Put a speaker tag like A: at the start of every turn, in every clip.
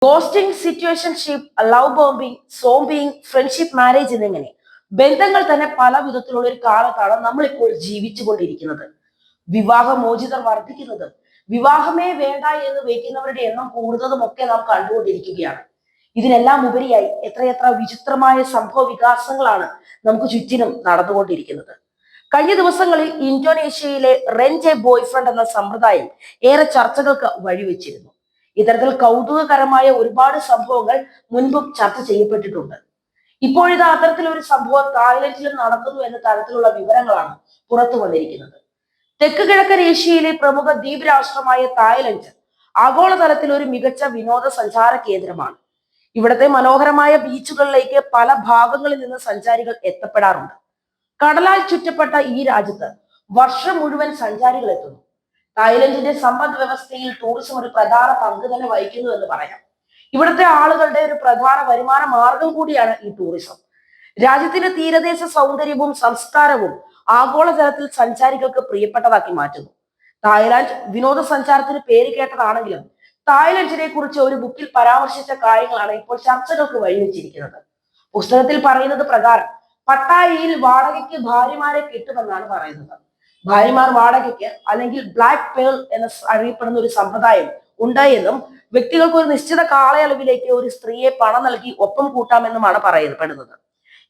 A: Ghosting, situationship, love bombing, zombieing, friendship, marriage എന്നിങ്ങനെ ബന്ധങ്ങൾ തന്നെ പല വിധത്തിലുള്ള ഒരു കാലത്താണ് നമ്മൾ ഇപ്പോൾ ജീവിച്ചുകൊണ്ടിരിക്കുന്നത്. വിവാഹമോചിതർ വർദ്ധിക്കുന്നതും വിവാഹമേ വേണ്ട എന്ന് വയ്ക്കുന്നവരുടെ എണ്ണം കൂടുന്നതും ഒക്കെ നാം കണ്ടുകൊണ്ടിരിക്കുകയാണ്. ഇതിനെല്ലാം ഉപരിയായി എത്രയെത്ര വിചിത്രമായ സംഭവ വികാസങ്ങളാണ് നമുക്ക് ചുറ്റിനും നടന്നുകൊണ്ടിരിക്കുന്നത്. കഴിഞ്ഞ ദിവസങ്ങളിൽ ഇന്തോനേഷ്യയിലെ റെന്റ് എ ബോയ്ഫ്രണ്ട് എന്ന സമ്പ്രദായം ഏറെ ചർച്ചകൾക്ക് വഴിവെച്ചിരുന്നു. ഇത്തരത്തിൽ കൗതുകകരമായ ഒരുപാട് സംഭവങ്ങൾ മുൻപും ചർച്ച ചെയ്യപ്പെട്ടിട്ടുണ്ട്. ഇപ്പോഴിത് അത്തരത്തിലൊരു സംഭവം തായ്ലൻഡിലും നടക്കുന്നു എന്ന തരത്തിലുള്ള വിവരങ്ങളാണ് പുറത്തു വന്നിരിക്കുന്നത്. തെക്ക് കിഴക്കൻ ഏഷ്യയിലെ പ്രമുഖ ദ്വീപ് രാഷ്ട്രമായ തായ്ലൻഡ് ആഗോളതലത്തിൽ ഒരു മികച്ച വിനോദസഞ്ചാര കേന്ദ്രമാണ്. ഇവിടുത്തെ മനോഹരമായ ബീച്ചുകളിലേക്ക് പല ഭാഗങ്ങളിൽ നിന്ന് സഞ്ചാരികൾ എത്തപ്പെടാറുണ്ട്. കടലാൽ ചുറ്റപ്പെട്ട ഈ രാജ്യത്ത് വർഷം മുഴുവൻ സഞ്ചാരികൾ എത്തുന്നു. തായ്ലൻഡിന്റെ സമ്പദ് വ്യവസ്ഥയിൽ ടൂറിസം ഒരു പ്രധാന പങ്ക് തന്നെ വഹിക്കുന്നു എന്ന് പറയാം. ഇവിടുത്തെ ആളുകളുടെ ഒരു പ്രധാന വരുമാന മാർഗം കൂടിയാണ് ഈ ടൂറിസം. രാജ്യത്തിന്റെ തീരദേശ സൗന്ദര്യവും സംസ്കാരവും ആഗോളതലത്തിൽ സഞ്ചാരികൾക്ക് പ്രിയപ്പെട്ടതാക്കി മാറ്റുന്നു. തായ്ലാന്റ് വിനോദസഞ്ചാരത്തിന് പേര് കേട്ടതാണെങ്കിലും തായ്ലൻഡിനെ കുറിച്ച് ഒരു ബുക്കിൽ പരാമർശിച്ച കാര്യങ്ങളാണ് ഇപ്പോൾ ചർച്ചകൾക്ക് വഴിവെച്ചിരിക്കുന്നത്. പുസ്തകത്തിൽ പറയുന്നത് പ്രകാരം പട്ടായയിൽ വാടകയ്ക്ക് ഭാര്യമാരെ കിട്ടുമെന്നാണ് പറയുന്നത്. ഭാര്യമാർ വാടകയ്ക്ക് അല്ലെങ്കിൽ ബ്ലാക്ക് പേൾ എന്ന് അറിയപ്പെടുന്ന ഒരു സമ്പ്രദായം ഉണ്ട് എന്നും വ്യക്തികൾക്ക് ഒരു നിശ്ചിത കാലയളവിലേക്ക് ഒരു സ്ത്രീയെ പണം നൽകി ഒപ്പം കൂട്ടാമെന്നുമാണ് പറയപ്പെടുന്നത്.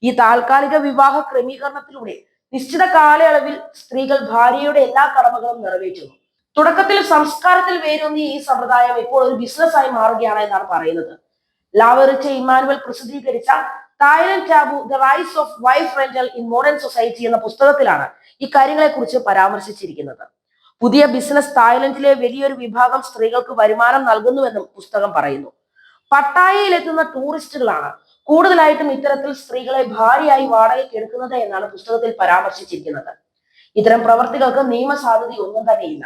A: ഈ താൽക്കാലിക വിവാഹ ക്രമീകരണത്തിലൂടെ നിശ്ചിത കാലയളവിൽ സ്ത്രീകൾ ഭാര്യയുടെ എല്ലാ കടമകളും നിറവേറ്റുന്നു. തുടക്കത്തിൽ സംസ്കാരത്തിൽ വേരൂന്നിയ ഈ സമ്പ്രദായം ഇപ്പോൾ ഒരു ബിസിനസ് ആയി മാറുകയാണ് എന്നാണ് പറയുന്നത്. ലാവറിച്ച ഇമ്മാനുവൽ പ്രസിദ്ധീകരിച്ച Thailand taboo the rise of wife rental in modern society എന്ന പുസ്തകത്തിലാണ് ഈ കാര്യങ്ങളെ കുറിച്ച് പരാമർശിച്ചിരിക്കുന്നത്. പുതിയ ബിസിനസ് തായ്ലൻഡിലെ വലിയൊരു വിഭാഗം സ്ത്രീകൾക്ക് വരുമാനം നൽകുന്നുവെന്നും പുസ്തകം പറയുന്നു. പട്ടായയിലെത്തുന്ന ടൂറിസ്റ്റുകളാണ് കൂടുതലായിട്ടും ഇത്തരത്തിൽ സ്ത്രീകളെ ഭാര്യയായി വാടകയ്ക്ക് എടുക്കുന്നത് എന്നാണ് പുസ്തകത്തിൽ പരാമർശിച്ചിരിക്കുന്നത്. ഇത്തരം പ്രവർത്തികൾക്ക് നിയമസാധ്യത ഒന്നും തന്നെയില്ല.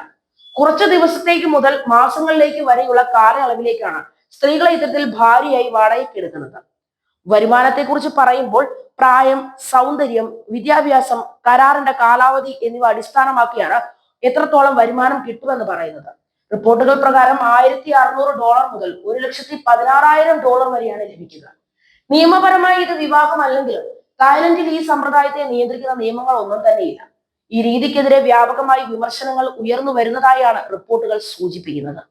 A: കുറച്ചു ദിവസത്തേക്ക് മുതൽ മാസങ്ങളിലേക്ക് വരെയുള്ള കാലയളവിലേക്കാണ് സ്ത്രീകളെ ഇത്തരത്തിൽ ഭാര്യയായി വാടകയ്ക്ക് എടുക്കുന്നത്. വരുമാനത്തെക്കുറിച്ച് പറയുമ്പോൾ പ്രായം, സൗന്ദര്യം, വിദ്യാഭ്യാസം, കരാറിന്റെ കാലാവധി എന്നിവ അടിസ്ഥാനമാക്കിയാണ് എത്രത്തോളം വരുമാനം കിട്ടുമെന്ന് പറയുന്നത്. റിപ്പോർട്ടുകൾ പ്രകാരം $1600 മുതൽ $1,16,000 വരെയാണ് ലഭിക്കുക. നിയമപരമായി ഇത് വിവാഹമല്ലെങ്കിലും തായ്ലൻഡിൽ ഈ സമ്പ്രദായത്തെ നിയന്ത്രിക്കുന്ന നിയമങ്ങൾ ഒന്നും തന്നെയില്ല. ഈ രീതിക്കെതിരെ വ്യാപകമായി വിമർശനങ്ങൾ ഉയർന്നു വരുന്നതായാണ് റിപ്പോർട്ടുകൾ സൂചിപ്പിക്കുന്നത്.